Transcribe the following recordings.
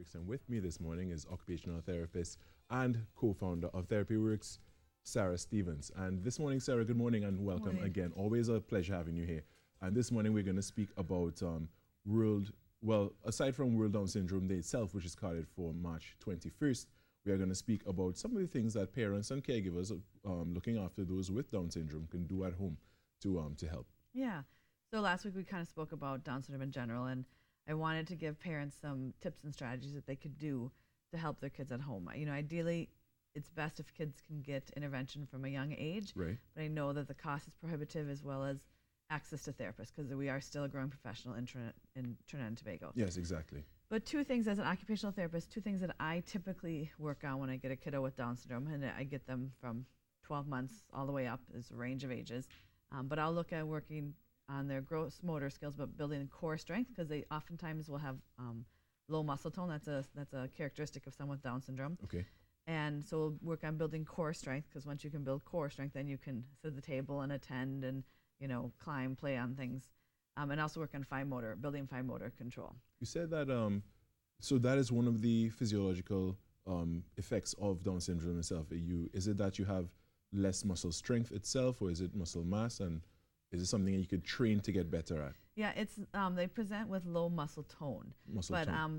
Works, and with me this morning is occupational therapist and co-founder of Therapy Works, Sarah Stevens. And this morning, Sarah, good morning and welcome again. Always a pleasure having you here. And this morning we're going to speak about aside from World Down Syndrome Day itself, which is carded for March 21st, we are going to speak about some of the things that parents and caregivers looking after those with Down syndrome can do at home to help. Yeah. So last week we kind of spoke about Down syndrome in general, and I wanted to give parents some tips and strategies that they could do to help their kids at home. You know, ideally, it's best if kids can get intervention from a young age. Right. But I know that the cost is prohibitive, as well as access to therapists, because we are still a growing professional in Trinidad and Tobago. Yes, exactly. But two things as an occupational therapist, two things that I typically work on when I get a kiddo with Down syndrome, and I get them from 12 months all the way up, is a range of ages. But I'll look at working on their gross motor skills, but building core strength, because they oftentimes will have low muscle tone. That's a characteristic of someone with Down syndrome. Okay. And so we'll work on building core strength, because once you can build core strength, then you can sit at the table and attend and, you know, climb, play on things. And also work on building fine motor control. You said that, so that is one of the physiological effects of Down syndrome itself. Is it that you have less muscle strength itself, or is it muscle mass, and is it something that you could train to get better at? Yeah, it's they present with low muscle tone.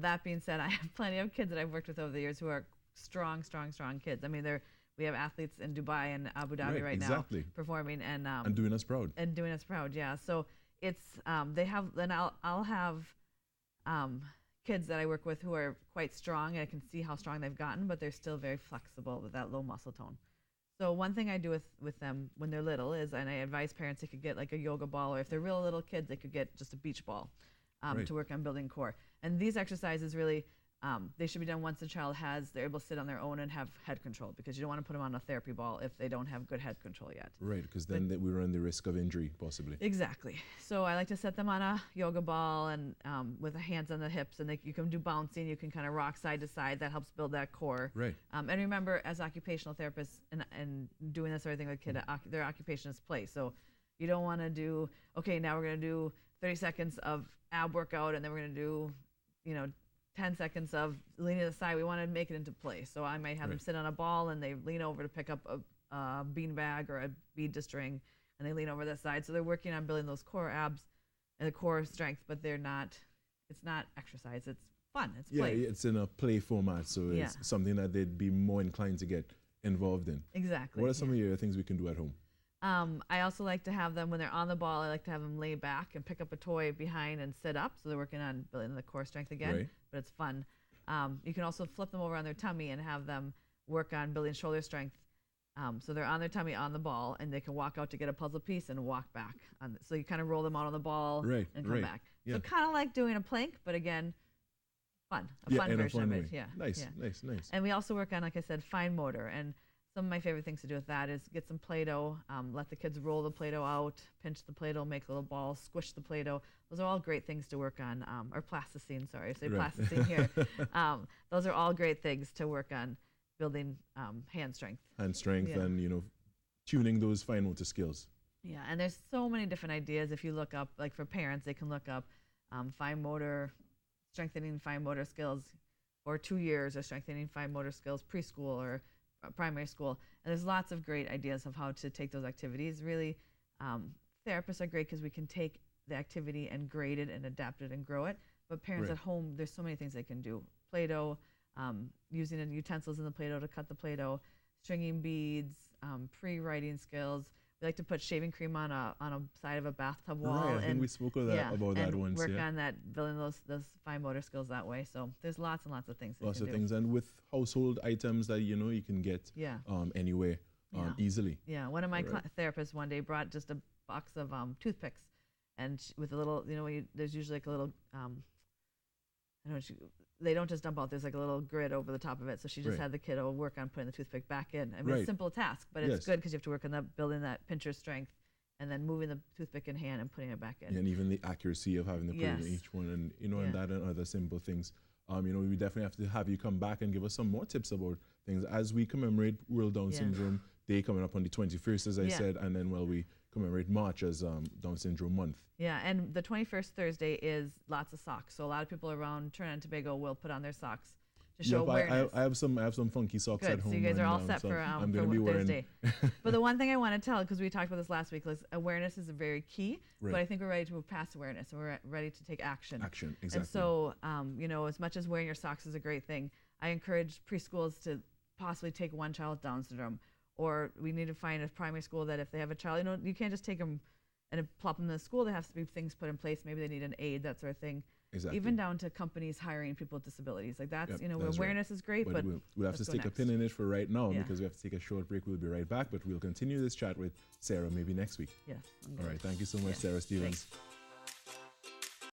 That being said, I have plenty of kids that I've worked with over the years who are strong kids. I mean, we have athletes in Dubai and Abu Dhabi right now performing and doing us proud. And doing us proud, yeah. So it's they have, then I'll have kids that I work with who are quite strong, and I can see how strong they've gotten, but they're still very flexible with that low muscle tone. So one thing I do with them when they're little is, and I advise parents, they could get like a yoga ball, or if they're real little kids, they could get just a beach ball to work on building core. And these exercises really, they should be done once the child they're able to sit on their own and have head control, because you don't want to put them on a therapy ball if they don't have good head control yet. Right, because then we run the risk of injury, possibly. Exactly. So I like to set them on a yoga ball and with the hands on the hips, and you can do bouncing, you can kind of rock side to side. That helps build that core. Right. And remember, as occupational therapists and doing this sort of thing with kids, their occupation is play. So you don't want to do, okay, now we're going to do 30 seconds of ab workout, and then we're going to do, 10 seconds of leaning to the side. We want to make it into play. So I might have them sit on a ball, and they lean over to pick up a bean bag or a bead to string, and they lean over the side. So they're working on building those core abs and the core strength, but it's not exercise. It's fun. It's play. Yeah, it's in a play format, so it's something that they'd be more inclined to get involved in. Exactly. What are some of your things we can do at home? I also like to have them, when they're on the ball, I like to have them lay back and pick up a toy behind and sit up. So they're working on building the core strength again, but it's fun. You can also flip them over on their tummy and have them work on building shoulder strength. So they're on their tummy on the ball, and they can walk out to get a puzzle piece and walk back. So you kind of roll them out on the ball and come back. Yeah. So kind of like doing a plank, but again, fun. A fun version of it. Yeah. Nice. And we also work on, like I said, fine motor. And some of my favorite things to do with that is get some PlayDoh, let the kids roll the PlayDoh out, pinch the PlayDoh, make a little ball, squish the PlayDoh. Those are all great things to work on, or plasticine, sorry, I say plasticine here. Those are all great things to work on building hand strength. And, tuning those fine motor skills. Yeah, and there's so many different ideas. If you look up, like for parents, they can look up strengthening fine motor skills for 2 years, or strengthening fine motor skills preschool or primary school, and there's lots of great ideas of how to take those activities. Really, therapists are great because we can take the activity and grade it and adapt it and grow it, but parents at home, there's so many things they can do. PlayDoh, using the utensils in the PlayDoh to cut the PlayDoh, stringing beads, pre-writing skills. We like to put shaving cream on a side of a bathtub wall. Right, I think we spoke about that once. Work on that, building those fine motor skills that way. So there's lots and lots of things. Lots of things, and with household items that you can get anywhere easily. Yeah, one of my therapists one day brought just a box of toothpicks, and with a little, there's usually like a little, they don't just dump out. There's like a little grid over the top of it. So she just had the kiddo work on putting the toothpick back in. I mean, it's a simple task, but it's good because you have to work on building that pincher strength, and then moving the toothpick in hand and putting it back in. And even the accuracy of having to put in each one, and and that and other simple things. We definitely have to have you come back and give us some more tips about things as we commemorate World Down Syndrome Day coming up on the 21st, as I said, and then we commemorate March as Down Syndrome Month. Yeah, and the 21st Thursday is lots of socks. So a lot of people around Trinidad and Tobago will put on their socks to show awareness. I have some funky socks Good. at home. So you guys are all and, set so for I'm going to be wearing. Thursday. But the one thing I want to tell, because we talked about this last week, is awareness is very key. Right. But I think we're ready to move past awareness, and we're ready to take action. Action, exactly. And so, you know, as much as wearing your socks is a great thing, I encourage preschools to possibly take one child with Down syndrome, or we need to find a primary school that if they have a child, you know, you can't just take them and plop them in the school. There has to be things put in place. Maybe they need an aid, that sort of thing. Exactly. Even down to companies hiring people with disabilities. Like that's, Yep, you know, that's awareness is great, but we'll have to stick a pin in it for right now because we have to take a short break. We'll be right back, but we'll continue this chat with Sarah maybe next week. Yes. All right. Thank you so much, Sarah Stevens. Thanks.